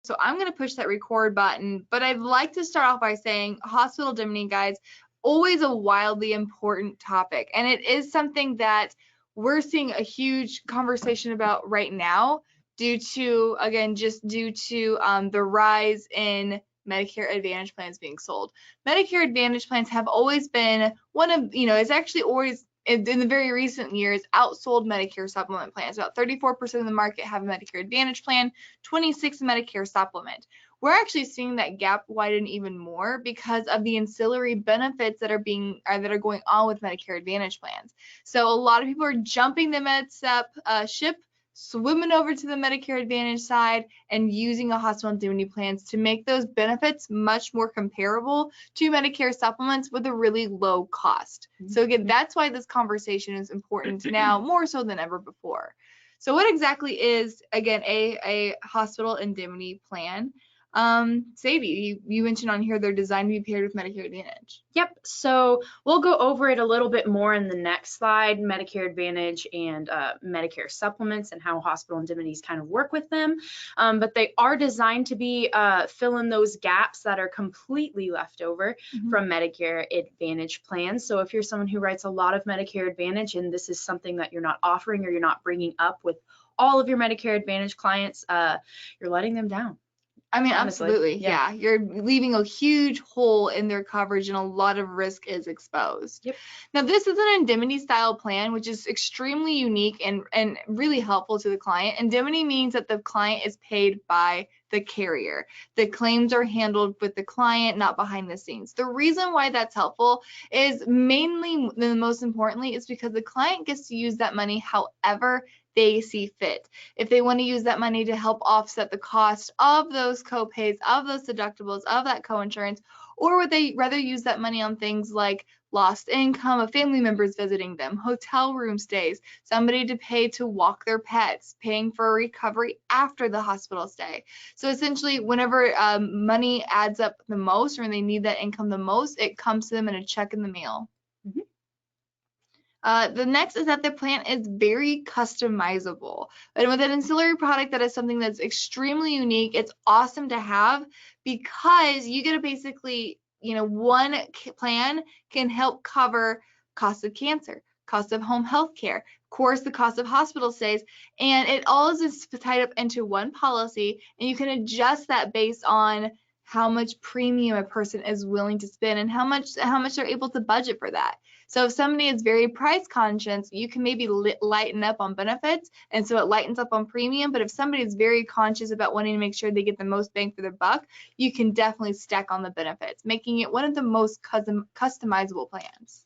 So I'm going to push that record button, but I'd like to start off by saying hospital indemnity, guys, always a wildly important topic. And it is something that we're seeing a huge conversation about right now due to, again, just due to the rise in Medicare Advantage plans being sold. Medicare Advantage plans have always been one of, it's actually always in the very recent years outsold Medicare supplement plans. About 34% of the market have a Medicare Advantage plan, 26 Medicare supplement. We're actually seeing that gap widen even more because of the ancillary benefits that are going on with Medicare Advantage plans. So a lot of people are jumping the MedSup ship, swimming over to the Medicare Advantage side and using a hospital indemnity plans to make those benefits much more comparable to Medicare supplements with a really low cost. So again, that's why this conversation is important now more so than ever before. So what exactly is, again, a hospital indemnity plan? Sadie, you mentioned on here they're designed to be paired with Medicare Advantage. Yep, so we'll go over it a little bit more in the next slide, Medicare Advantage and Medicare supplements and how hospital indemnities kind of work with them. But they are designed to be fill in those gaps that are completely left over from Medicare Advantage plans. So if you're someone who writes a lot of Medicare Advantage and this is something that you're not offering or you're not bringing up with all of your Medicare Advantage clients, you're letting them down. I mean, honestly, absolutely, yeah. You're leaving a huge hole in their coverage and a lot of risk is exposed. Yep. Now, this is an indemnity style plan, which is extremely unique and really helpful to the client. Indemnity means that the client is paid by the carrier. The claims are handled with the client, not behind the scenes. The reason why that's helpful is mainly, and most importantly, is because the client gets to use that money however they see fit. If they want to use that money to help offset the cost of those co-pays, of those deductibles, of that co-insurance, or would they rather use that money on things like lost income of family members visiting them, hotel room stays, somebody to pay to walk their pets, paying for recovery after the hospital stay. So essentially, whenever money adds up the most or when they need that income the most, it comes to them in a check in the mail. The next is that the plan is very customizable. And with an ancillary product, that is something that's extremely unique. It's awesome to have because you get to basically, one plan can help cover cost of cancer, cost of home health care, of course, the cost of hospital stays, and it all is tied up into one policy, and you can adjust that based on how much premium a person is willing to spend and how much they're able to budget for that. So if somebody is very price conscious, you can maybe lighten up on benefits, and so it lightens up on premium. But if somebody is very conscious about wanting to make sure they get the most bang for their buck, you can definitely stack on the benefits, making it one of the most customizable plans.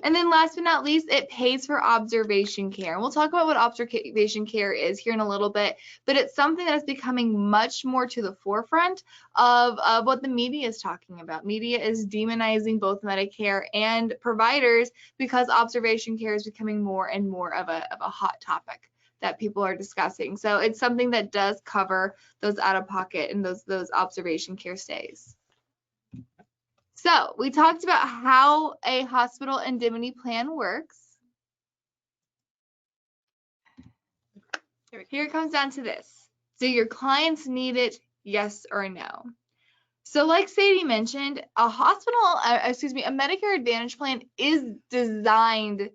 And then last but not least, it pays for observation care. And we'll talk about what observation care is here in a little bit, but it's something that is becoming much more to the forefront of what the media is talking about. Media is demonizing both Medicare and providers because observation care is becoming more and more of a hot topic that people are discussing. So it's something that does cover those out-of-pocket and those observation care stays. So we talked about how a hospital indemnity plan works. Here it comes down to this. Do your clients need it, yes or no? So like Sadie mentioned, a Medicare Advantage plan is designed,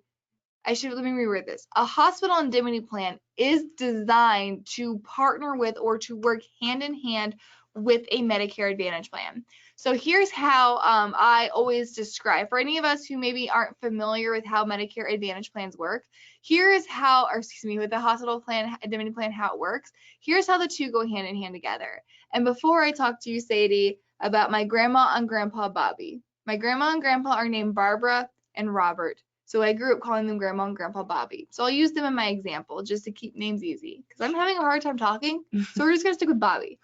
let me reword this. A hospital indemnity plan is designed to partner with or to work hand in hand with a Medicare Advantage plan. So here's how I always describe, for any of us who maybe aren't familiar with how Medicare Advantage plans work, here is how, with the hospital plan, indemnity plan, how it works. Here's how the two go hand in hand together. And before I talk to you, Sadie, about my grandma and grandpa Bobby. My grandma and grandpa are named Barbara and Robert. So I grew up calling them Grandma and Grandpa Bobby. So I'll use them in my example just to keep names easy because I'm having a hard time talking. So we're just going to stick with Bobby.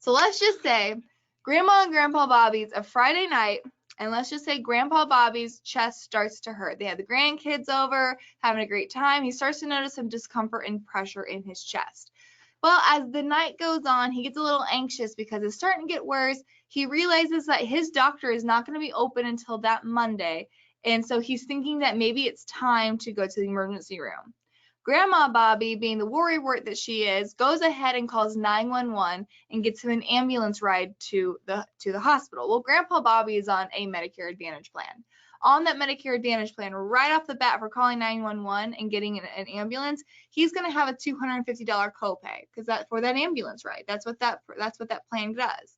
So let's just say Grandma and Grandpa Bobby's a Friday night, and let's just say Grandpa Bobby's chest starts to hurt. They have the grandkids over, having a great time. He starts to notice some discomfort and pressure in his chest. Well, as the night goes on, he gets a little anxious because it's starting to get worse. He realizes that his doctor is not going to be open until that Monday, and so he's thinking that maybe it's time to go to the emergency room. Grandma Bobby, being the worrywart that she is, goes ahead and calls 911 and gets him an ambulance ride to the hospital. Well, Grandpa Bobby is on a Medicare Advantage plan. On that Medicare Advantage plan, right off the bat for calling 911 and getting an ambulance, he's going to have a $250 copay because that for that ambulance ride. That's what that plan does.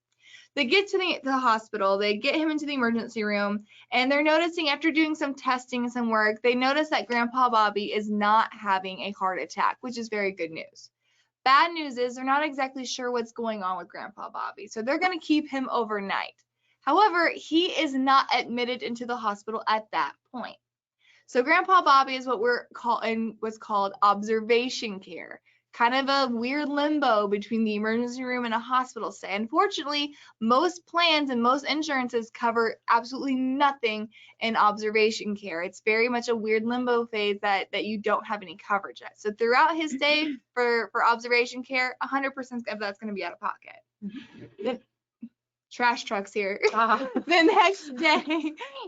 They get to the hospital, they get him into the emergency room, and they're noticing after doing some testing and some work, they notice that Grandpa Bobby is not having a heart attack, which is very good news. Bad news is they're not exactly sure what's going on with Grandpa Bobby, so they're going to keep him overnight. However, he is not admitted into the hospital at that point. So Grandpa Bobby is what's called observation care. Kind of a weird limbo between the emergency room and a hospital stay. Unfortunately, most plans and most insurances cover absolutely nothing in observation care. It's very much a weird limbo phase that you don't have any coverage at. So throughout his stay for observation care, 100% of that's going to be out of pocket. Mm-hmm. Trash trucks here. The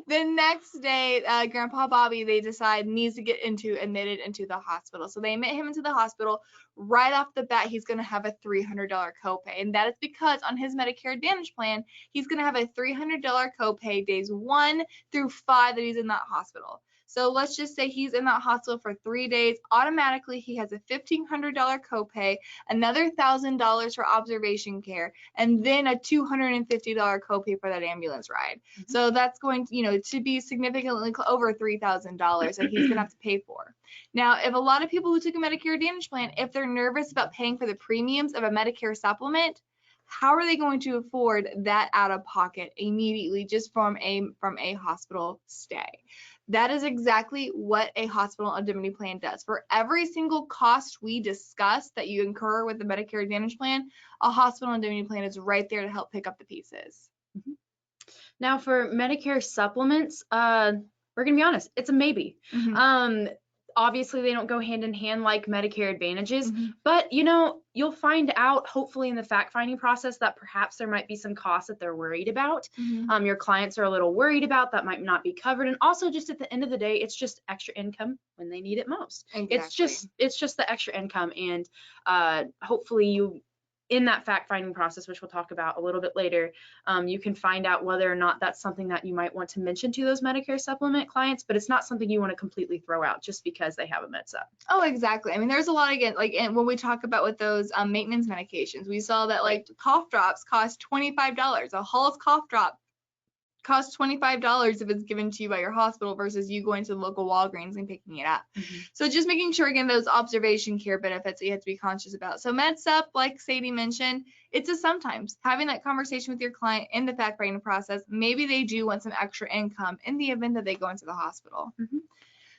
next day, Grandpa Bobby, they decide needs to get admitted into the hospital. So they admit him into the hospital. Right off the bat, he's going to have a $300 copay. And that is because on his Medicare Advantage plan, he's going to have a $300 copay days 1 through 5 that he's in that hospital. So let's just say he's in that hospital for 3 days. Automatically, he has a $1,500 copay, another $1,000 for observation care, and then a $250 copay for that ambulance ride. Mm-hmm. So that's going to be significantly over $3,000 that he's going to have to pay for. Now, if a lot of people who took a Medicare Advantage plan, if they're nervous about paying for the premiums of a Medicare supplement, how are they going to afford that out of pocket immediately just from a hospital stay? That is exactly what a hospital indemnity plan does. For every single cost we discuss that you incur with the Medicare Advantage plan, a hospital indemnity plan is right there to help pick up the pieces. Mm-hmm. Now, for Medicare supplements, we're going to be honest, it's a maybe. Mm-hmm. Obviously, they don't go hand in hand like Medicare Advantages, mm-hmm. but you'll find out hopefully in the fact-finding process that perhaps there might be some costs that they're worried about. Mm-hmm. Your clients are a little worried about that might not be covered, and also just at the end of the day, it's just extra income when they need it most. Exactly. It's just the extra income, and hopefully you. In that fact-finding process, which we'll talk about a little bit later, you can find out whether or not that's something that you might want to mention to those Medicare supplement clients, but it's not something you want to completely throw out just because they have a med sup. Oh, exactly. I mean, there's a lot, again, like when we talk about with those maintenance medications, we saw that like cough drops cost $25. A Hall's cough drop costs $25 if it's given to you by your hospital versus you going to the local Walgreens and picking it up. Mm-hmm. So just making sure, again, those observation care benefits that you have to be conscious about. So MedSup, like Sadie mentioned, it's a sometimes. Having that conversation with your client in the fact-finding process, maybe they do want some extra income in the event that they go into the hospital. Mm-hmm.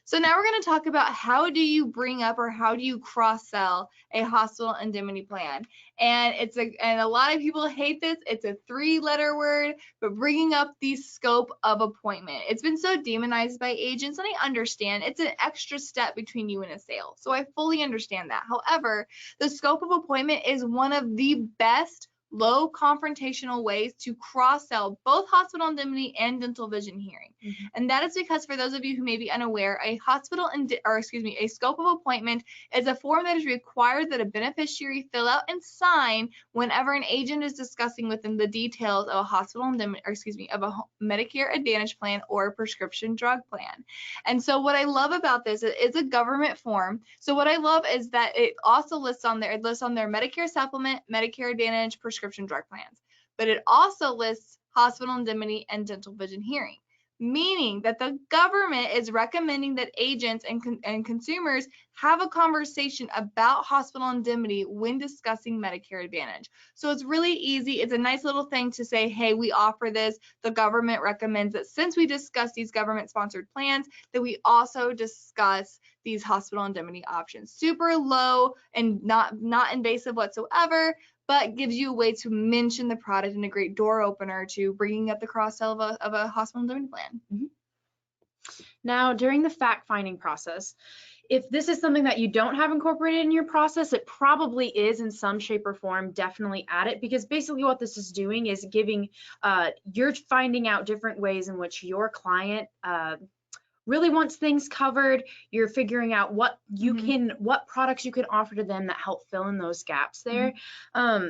So now we're going to talk about how do you bring up or how do you cross-sell a hospital indemnity plan. And and a lot of people hate this. It's a 3-letter word, but bringing up the scope of appointment. It's been so demonized by agents, and I understand it's an extra step between you and a sale. So I fully understand that. However, the scope of appointment is one of the best low confrontational ways to cross-sell both hospital indemnity and dental vision hearing. Mm-hmm. And that is because for those of you who may be unaware, a scope of appointment is a form that is required that a beneficiary fill out and sign whenever an agent is discussing with them the details of a hospital indemnity, of a Medicare Advantage plan or a prescription drug plan. And so what I love about this is it's a government form. So what I love is that it also lists on their Medicare supplement, Medicare Advantage, prescription drug plans, but it also lists hospital indemnity and dental vision hearing, meaning that the government is recommending that agents and consumers have a conversation about hospital indemnity when discussing Medicare Advantage. So it's really easy. It's a nice little thing to say, hey, we offer this. The government recommends that since we discuss these government-sponsored plans, that we also discuss these hospital indemnity options. Super low and not invasive whatsoever, but gives you a way to mention the product and a great door opener to bringing up the cross-sell of a hospital indemnity plan. Mm-hmm. Now, during the fact-finding process, if this is something that you don't have incorporated in your process, it probably is in some shape or form. Definitely add it, because basically what this is doing is giving, you're finding out different ways in which your client really wants things covered. You're figuring out what you Mhm. can, what products you can offer to them that help fill in those gaps there. uh,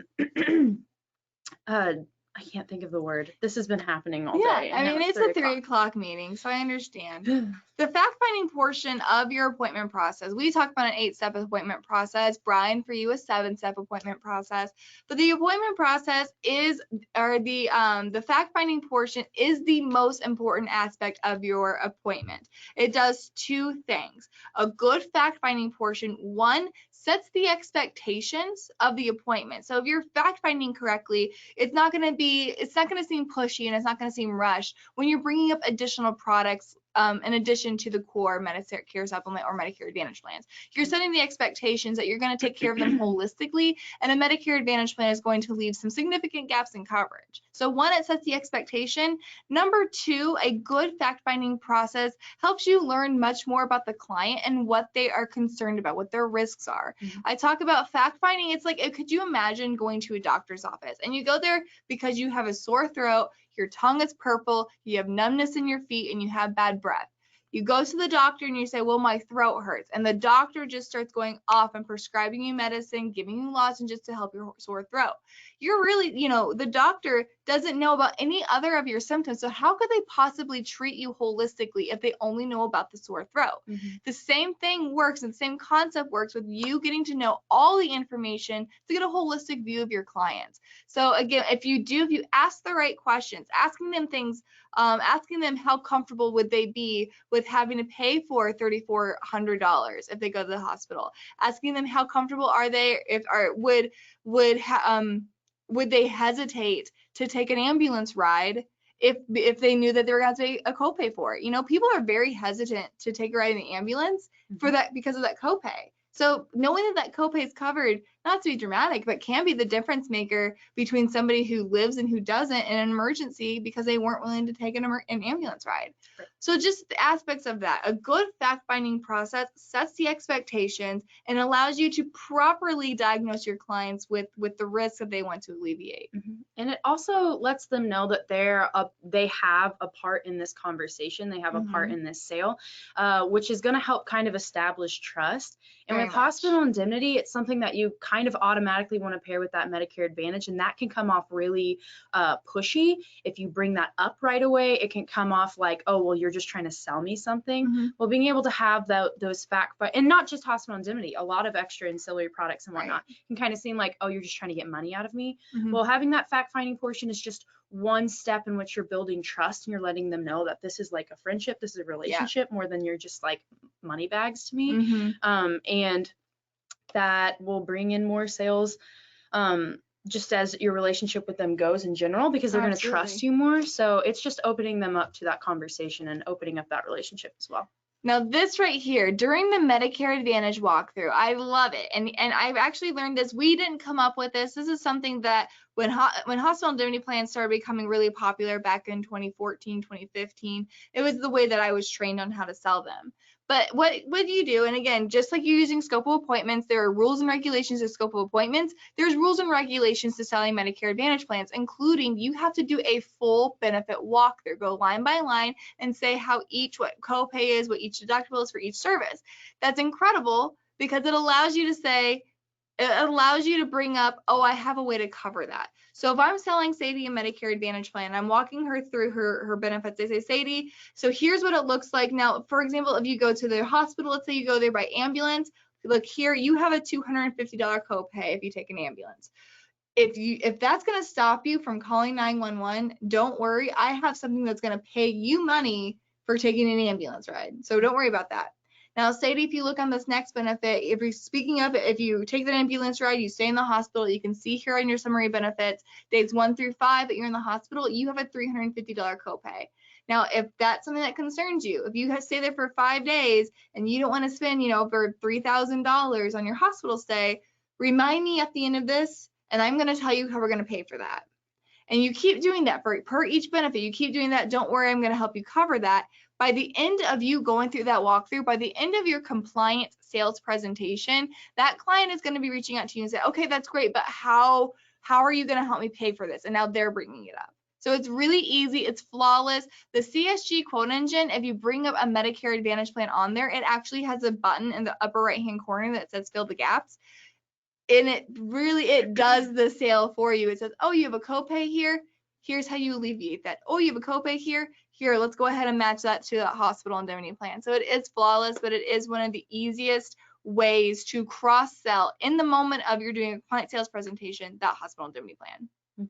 I can't think of the word. This has been happening all Yeah, day, I and now mean, it's it's 3 a 3 o'clock. o'clock meeting, so I understand. The fact-finding portion of your appointment process, we talked about an 8-step appointment process. Brian, for you, a 7-step appointment process. But the appointment process is, or the fact-finding portion is the most important aspect of your appointment. It does 2 things. A good fact-finding portion, one, sets the expectations of the appointment. So if you're fact-finding correctly, it's not going to seem pushy and it's not going to seem rushed when you're bringing up additional products in addition to the core Medicare supplement or Medicare Advantage plans. You're setting the expectations that you're going to take care of them holistically, and a Medicare Advantage plan is going to leave some significant gaps in coverage. So one, it sets the expectation. Number 2, a good fact-finding process helps you learn much more about the client and what they are concerned about, what their risks are. I talk about fact-finding. It's like, could you imagine going to a doctor's office and you go there because you have a sore throat, your tongue is purple, you have numbness in your feet, and you have bad breath. You go to the doctor and you say, well, my throat hurts. And the doctor just starts going off and prescribing you medicine, giving you lozenges to help your sore throat. You're really, the doctor doesn't know about any other of your symptoms. So how could they possibly treat you holistically if they only know about the sore throat? The same thing works, and the same concept works with you getting to know all the information to get a holistic view of your clients. So again, if you ask the right questions, asking them things, asking them how comfortable would they be with having to pay for $3,400 if they go to the hospital, asking them how comfortable are they would they hesitate to take an ambulance ride if they knew that they were going to pay a copay for it. People are very hesitant to take a ride in the ambulance for that because of that copay. So knowing that copay is covered, not to be dramatic, but can be the difference maker between somebody who lives and who doesn't in an emergency because they weren't willing to take an ambulance ride. Right. So just the aspects of that. A good fact-finding process sets the expectations and allows you to properly diagnose your clients with the risks that they want to alleviate. And it also lets them know that they have a part in this conversation. They have a part in this sale, which is going to help kind of establish trust. And Very with much. hospital indemnity, it's something that you kind of automatically want to pair with that Medicare Advantage, and that can come off really pushy. If you bring that up right away, it can come off like, oh, well, you're just trying to sell me something. Well, being able to have those and not just hospital indemnity, a lot of extra ancillary products and whatnot can kind of seem like, oh, you're just trying to get money out of me. Well, having that fact-finding portion is just one step in which you're building trust, and you're letting them know that this is like a friendship, this is a relationship, more than you're just like money bags to me. And that will bring in more sales, just as your relationship with them goes in general, because they're going to trust you more. So it's just opening them up to that conversation and opening up that relationship as well. Now this right here, during the Medicare Advantage walkthrough, I love it. And I've actually learned this. We didn't come up with this. This is something that when hospital indemnity plans started becoming really popular back in 2014, 2015, it was the way that I was trained on how to sell them. But what do you do? And again, just like you're using scope of appointments, there are rules and regulations to scope of appointments. There's rules and regulations to selling Medicare Advantage plans, including you have to do a full benefit walkthrough, go line by line and say what copay is, what each deductible is for each service. That's incredible because it allows you to bring up, oh, I have a way to cover that. So if I'm selling Sadie a Medicare Advantage plan, I'm walking her through her benefits. I say, Sadie, so here's what it looks like. Now, for example, if you go to the hospital, let's say you go there by ambulance, look here, you have a $250 copay if you take an ambulance. If that's going to stop you from calling 911, don't worry. I have something that's going to pay you money for taking an ambulance ride. So don't worry about that. Now, Sadie, if you look on this next benefit, if you take that ambulance ride, you stay in the hospital, you can see here on your summary benefits, days 1 through 5 that you're in the hospital, you have a $350 copay. Now, if that's something that concerns you, if you stay there for 5 days and you don't want to spend, for $3,000 on your hospital stay, remind me at the end of this, and I'm going to tell you how we're going to pay for that. And you keep doing that per each benefit. You keep doing that. Don't worry, I'm going to help you cover that. By the end of you going through that walkthrough, by the end of your compliance sales presentation, that client is going to be reaching out to you and say, okay, that's great, but how are you going to help me pay for this? And now they're bringing it up. So it's really easy, it's flawless. The CSG quote engine, if you bring up a Medicare Advantage plan on there, it actually has a button in the upper right-hand corner that says fill the gaps. And it does the sale for you. It says, oh, you have a copay here. Here's how you alleviate that. Oh, you have a copay here. Here, let's go ahead and match that to that hospital indemnity plan. So it is flawless, but it is one of the easiest ways to cross-sell in the moment of you're doing a client sales presentation, that hospital indemnity plan.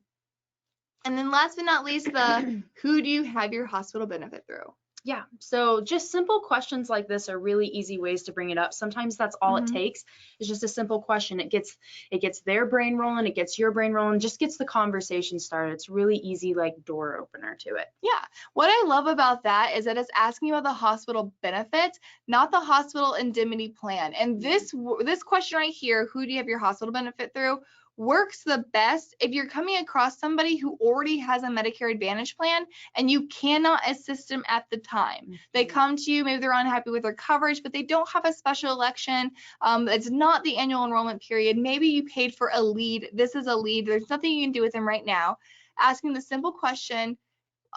And then last but not least, the who do you have your hospital benefit through? Yeah, so just simple questions like this are really easy ways to bring it up. Sometimes that's all it takes. It's just a simple question. It gets their brain rolling, it gets your brain rolling, just gets the conversation started. It's really easy, like door opener to it. Yeah, what I love about that is that it's asking about the hospital benefits, not the hospital indemnity plan. And this question right here, who do you have your hospital benefit through, works the best if you're coming across somebody who already has a Medicare Advantage plan and you cannot assist them at the time. They come to you, maybe they're unhappy with their coverage, but they don't have a special election. It's not the annual enrollment period. Maybe you paid for a lead. This is a lead. There's nothing you can do with them right now. Asking the simple question,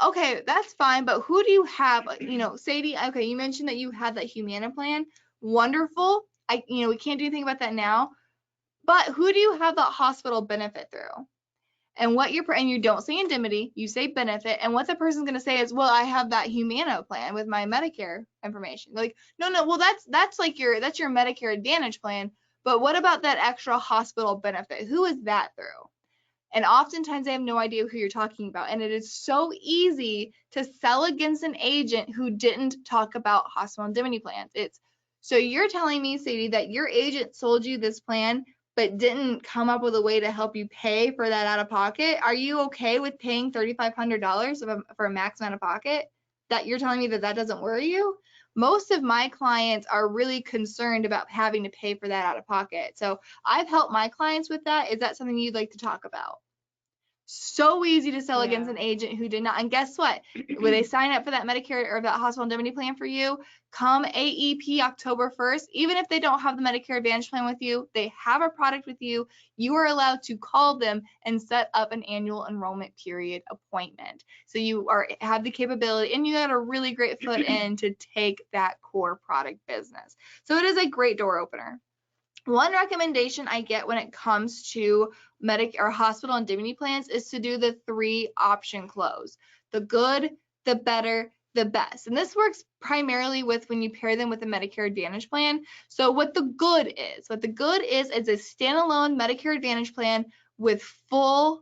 okay, that's fine, but who do you have? Sadie, okay, you mentioned that you had that Humana plan. Wonderful. We can't do anything about that now. But who do you have that hospital benefit through? And you don't say indemnity, you say benefit, and what the person's going to say is, well, I have that Humana plan with my Medicare information. Like, no, well, that's your Medicare Advantage plan, but what about that extra hospital benefit? Who is that through? And oftentimes they have no idea who you're talking about. And it is so easy to sell against an agent who didn't talk about hospital indemnity plans. So you're telling me, Sadie, that your agent sold you this plan but didn't come up with a way to help you pay for that out of pocket? Are you okay with paying $3,500 for a max out of pocket? That you're telling me that doesn't worry you? Most of my clients are really concerned about having to pay for that out of pocket. So I've helped my clients with that. Is that something you'd like to talk about? So easy to sell against an agent who did not. And guess what? When they sign up for that Medicare or that hospital indemnity plan for you, come AEP October 1st, even if they don't have the Medicare Advantage plan with you, they have a product with you, you are allowed to call them and set up an annual enrollment period appointment. So you have the capability, and you got a really great foot in to take that core product business. So it is a great door opener. One recommendation I get when it comes to Medicare or hospital indemnity plans is to do the 3-option close: the good, the better, the best. And this works primarily with when you pair them with a Medicare Advantage plan. So what the good is a standalone Medicare Advantage plan with full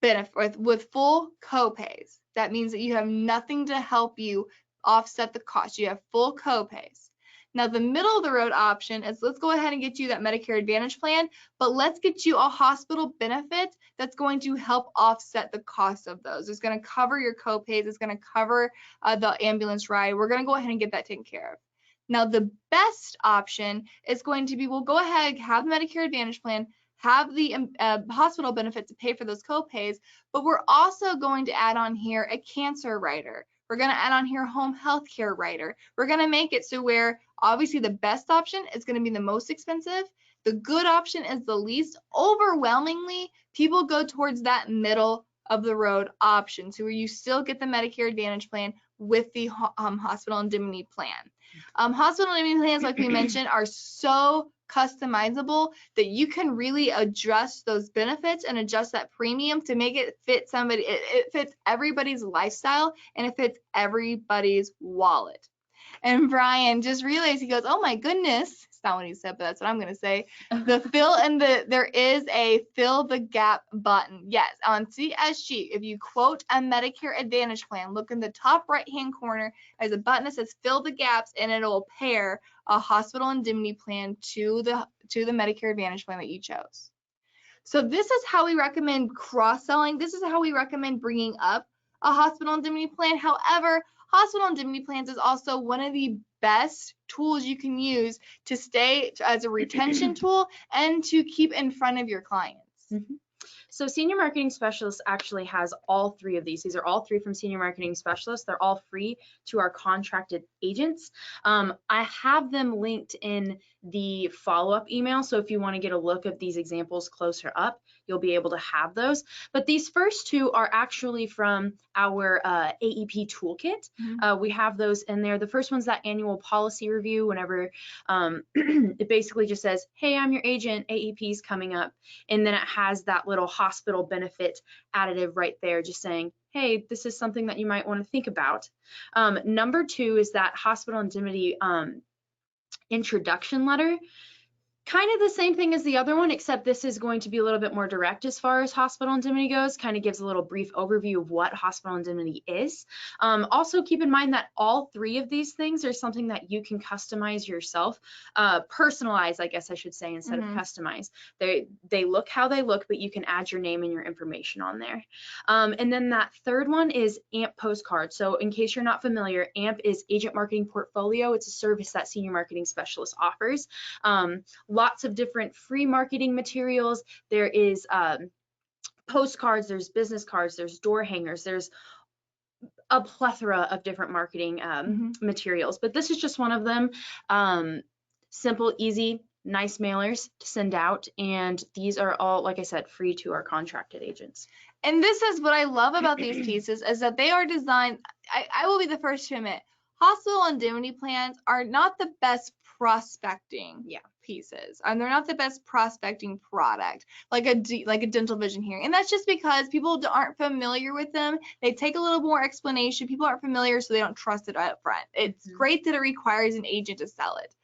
benefit, with full copays. That means that you have nothing to help you offset the cost. You have full copays. Now, the middle of the road option is, let's go ahead and get you that Medicare Advantage plan, but let's get you a hospital benefit that's going to help offset the cost of those. It's going to cover your copays. It's going to cover the ambulance ride. We're going to go ahead and get that taken care of. Now, the best option is going to be, we'll go ahead, have the Medicare Advantage plan, have the hospital benefit to pay for those copays, but we're also going to add on here a cancer rider. We're going to add on here home health care rider. We're going to make it so where obviously the best option is going to be the most expensive. The good option is the least. Overwhelmingly, people go towards that middle of the road option, so where you still get the Medicare Advantage plan with the hospital indemnity plan. Hospital indemnity plans, like we mentioned, are so customizable that you can really adjust those benefits and adjust that premium to make it fit somebody. It fits everybody's lifestyle and it fits everybody's wallet. And Brian just realized, he goes, oh my goodness. It's not what he said, but that's what I'm going to say. There is a fill the gap button. Yes, on CSG, if you quote a Medicare Advantage plan, look in the top right-hand corner, there's a button that says fill the gaps, and it'll pair a hospital indemnity plan to the Medicare Advantage plan that you chose. So this is how we recommend cross-selling. This is how we recommend bringing up a hospital indemnity plan. However, hospital indemnity plans is also one of the best tools you can use to stay as a retention tool and to keep in front of your clients. Mm-hmm. So Senior Marketing Specialist actually has all 3 of these. These are all 3 from Senior Marketing Specialist. They're all free to our contracted agents. I have them linked in the follow-up email. So if you want to get a look at these examples closer up, you'll be able to have those. But these first two are actually from our AEP toolkit. We have those in there. The first one's that annual policy review whenever it basically just says, hey, I'm your agent, AEP's coming up. And then it has that little hospital benefit additive right there just saying, hey, this is something that you might want to think about. Number two is that hospital indemnity introduction letter. Kind of the same thing as the other one, except this is going to be a little bit more direct as far as hospital indemnity goes. Kind of gives a little brief overview of what hospital indemnity is. Also keep in mind that all three of these things are something that you can customize yourself, personalize, I guess I should say, instead of customize. They look how they look, but you can add your name and your information on there. And then that third one is AMP postcard. So in case you're not familiar, AMP is Agent Marketing Portfolio. It's a service that Senior Marketing Specialist offers. Lots of different free marketing materials. There is postcards, there's business cards, there's door hangers, there's a plethora of different marketing materials, but this is just one of them. Simple, easy, nice mailers to send out, and these are all, like I said, free to our contracted agents. And this is what I love about these pieces is that they are designed, I will be the first to admit, hospital indemnity plans are not the best prospecting pieces, and they're not the best prospecting product like a dental vision hearing, and that's just because people aren't familiar with them. They take a little more explanation. People aren't familiar, so they don't trust it up front. It's great that it requires an agent to sell it.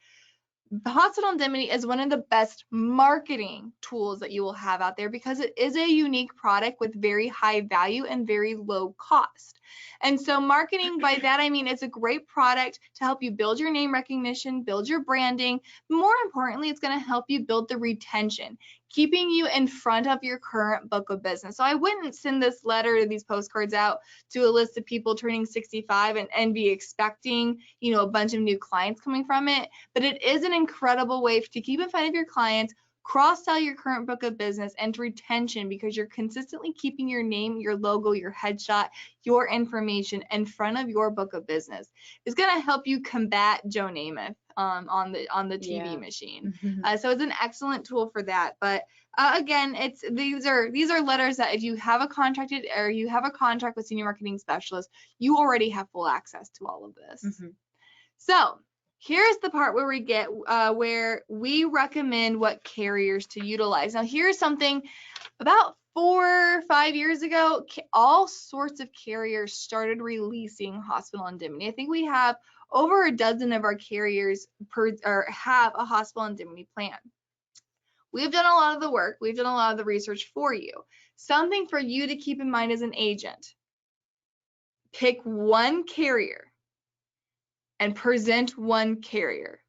The hospital indemnity is one of the best marketing tools that you will have out there because it is a unique product with very high value and very low cost. And so marketing, by that I mean it's a great product to help you build your name recognition, build your branding. More importantly, it's going to help you build the retention, keeping you in front of your current book of business. So I wouldn't send this letter to these postcards out to a list of people turning 65 and be expecting, you know, a bunch of new clients coming from it. But it is an incredible way to keep in front of your clients, cross-sell your current book of business, and retention because you're consistently keeping your name, your logo, your headshot, your information in front of your book of business. It's going to help you combat Joe Namath on the TV machine. So it's an excellent tool for that. But again, these are letters that if you have a contract with Senior Marketing Specialist, you already have full access to all of this. So here's the part where we get where we recommend what carriers to utilize. Now here's something about 4 or 5 years ago, all sorts of carriers started releasing hospital indemnity. I think we have over a dozen of our carriers have a hospital indemnity plan. We've done a lot of the work. We've done a lot of the research for you. Something for you to keep in mind as an agent. Pick one carrier and present one carrier.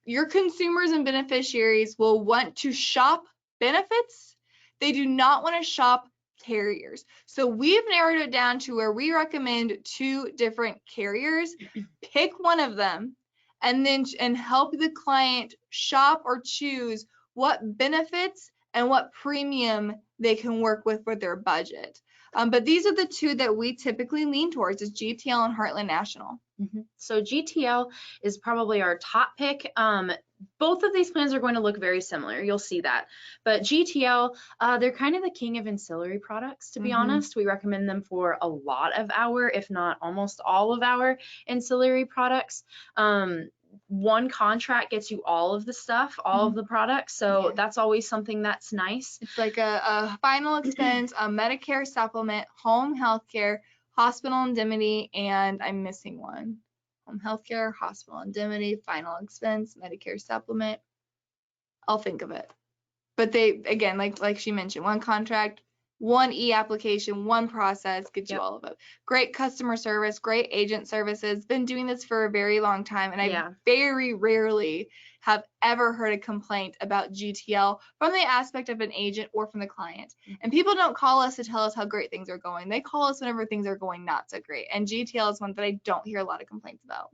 Your consumers and beneficiaries will want to shop benefits. They do not want to shop carriers. So we've narrowed it down to where we recommend 2 different carriers. Pick one of them and help the client shop or choose what benefits and what premium they can work with their budget. But these are the 2 that we typically lean towards is GTL and Heartland National. So GTL is probably our top pick. Both of these plans are going to look very similar. You'll see that. But GTL, they're kind of the king of ancillary products, to be honest. We recommend them for a lot of our, if not almost all of our ancillary products. One contract gets you all of the stuff, all of the products. So that's always something that's nice. It's like a final expense, a Medicare supplement, home health care, hospital indemnity, and I'm missing one. Home health care, hospital indemnity, final expense, Medicare supplement. I'll think of it. But they, again, like she mentioned, one contract, one e-application, one process, gets you all of it. Great customer service, great agent services. Been doing this for a very long time, and I very rarely have ever heard a complaint about GTL from the aspect of an agent or from the client. And people don't call us to tell us how great things are going. They call us whenever things are going not so great. And GTL is one that I don't hear a lot of complaints about.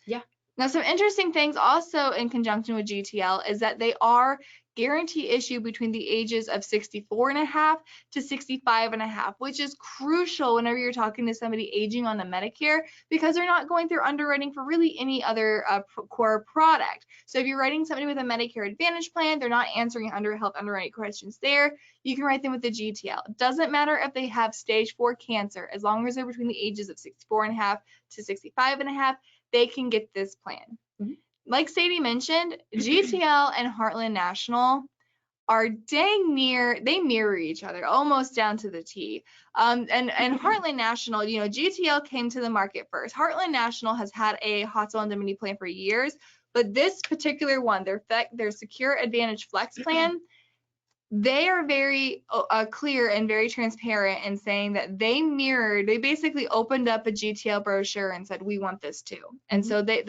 Yeah. Now, some interesting things also in conjunction with GTL is that they are guarantee issue between the ages of 64.5 to 65.5, which is crucial whenever you're talking to somebody aging on the Medicare, because they're not going through underwriting for really any other core product. So if you're writing somebody with a Medicare Advantage plan, they're not answering health underwriting questions there. You can write them with the GTL. It doesn't matter if they have stage 4 cancer, as long as they're between the ages of 64.5 to 65.5, they can get this plan. Like Sadie mentioned, GTL and Heartland National are dang near, they mirror each other almost down to the T. And Heartland National, you know, GTL came to the market first. Heartland National has had a hospital indemnity plan for years, but this particular one, their Secure Advantage Flex plan, they are very clear and very transparent in saying that they basically opened up a GTL brochure and said, we want this too. And so they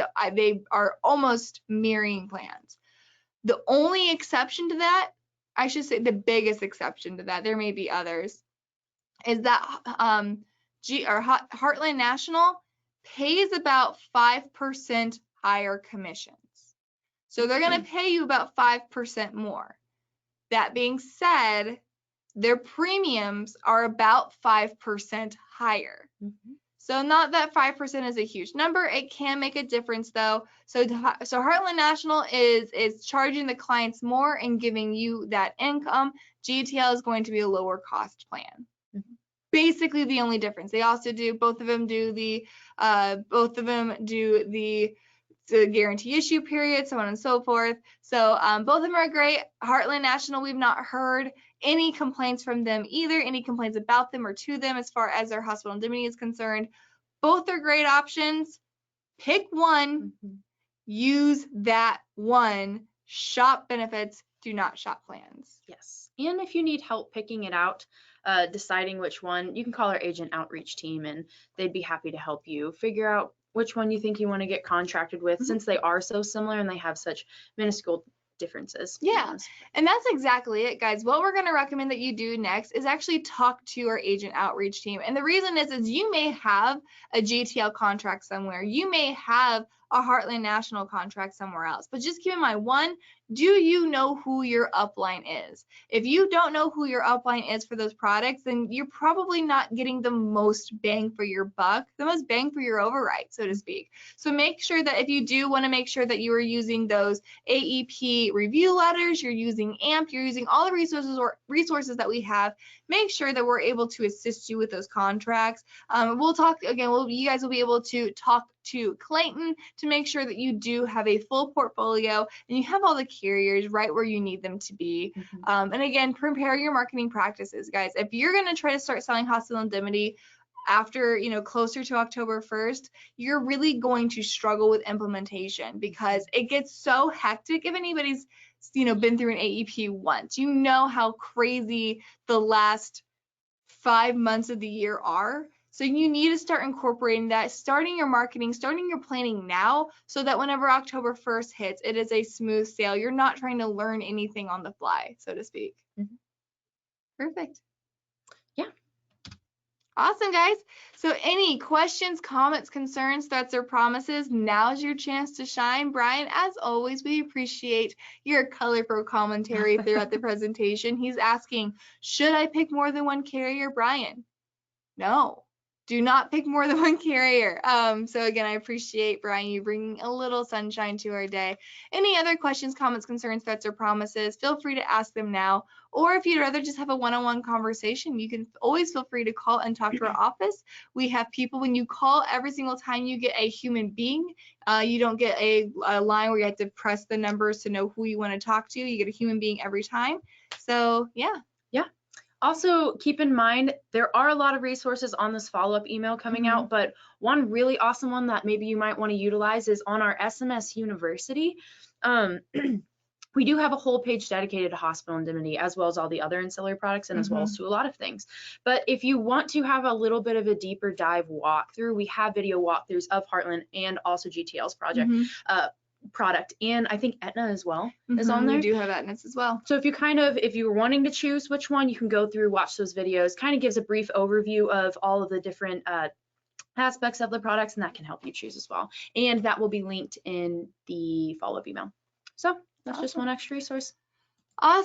are almost mirroring plans. The only exception to that, I should say the biggest exception to that, there may be others, is that Heartland National pays about 5% higher commissions. So they're going to pay you about 5% more. That being said, their premiums are about 5% higher. So not that 5% is a huge number. It can make a difference though. So Heartland National is charging the clients more and giving you that income. GTL is going to be a lower cost plan. Basically the only difference. They also do, both of them do the guarantee issue period, so on and so forth. So both of them are great. Heartland National, we've not heard any complaints from them either, any complaints about them or to them as far as their hospital indemnity is concerned. Both are great options. Pick one, use that one. Shop benefits, do not shop plans. Yes. And if you need help picking it out, deciding which one, you can call our agent outreach team and they'd be happy to help you figure out which one you think you want to get contracted with, since they are so similar and they have such minuscule differences. Yeah, and that's exactly it, guys. What we're going to recommend that you do next is actually talk to our agent outreach team. And the reason is you may have a GTL contract somewhere. You may have a Heartland National contract somewhere else. But just keep in mind, one, do you know who your upline is? If you don't know who your upline is for those products, then you're probably not getting the most bang for your buck, the most bang for your override, so to speak. So make sure that if you do want to make sure that you are using those AEP review letters, you're using AMP, you're using all the resources that we have, make sure that we're able to assist you with those contracts. We'll talk again, you guys will be able to talk to Clayton to make sure that you do have a full portfolio and you have all the carriers right where you need them to be. And again, prepare your marketing practices, guys. If you're going to try to start selling hospital indemnity after, closer to October 1st, you're really going to struggle with implementation because it gets so hectic. If anybody's, been through an AEP once, you know how crazy the last 5 months of the year are. So you need to start incorporating that, starting your marketing, starting your planning now, so that whenever October 1st hits, it is a smooth sail. You're not trying to learn anything on the fly, so to speak. Perfect. Yeah. Awesome, guys. So any questions, comments, concerns, threats, or promises, now's your chance to shine. Brian, as always, we appreciate your colorful commentary throughout the presentation. He's asking, should I pick more than one carrier, Brian? No. Do not pick more than one carrier. So again, I appreciate, Brian, you bringing a little sunshine to our day. Any other questions, comments, concerns, threats, or promises, feel free to ask them now. Or if you'd rather just have a one-on-one conversation, you can always feel free to call and talk to our office. We have people, when you call, every single time you get a human being. You don't get a line where you have to press the numbers to know who you want to talk to. You get a human being every time. So yeah. Also, keep in mind, there are a lot of resources on this follow-up email coming out, but one really awesome one that maybe you might want to utilize is on our SMS University. We do have a whole page dedicated to hospital indemnity, as well as all the other ancillary products and as well as to a lot of things. But if you want to have a little bit of a deeper dive walkthrough, we have video walkthroughs of Heartland and also GTL's product, and I think Aetna as well is on there. We do have Aetna's as well. So if you were wanting to choose which one, you can go through, watch those videos, kind of gives a brief overview of all of the different aspects of the products, and that can help you choose as well. And that will be linked in the follow-up email. So that's just one extra resource. Awesome.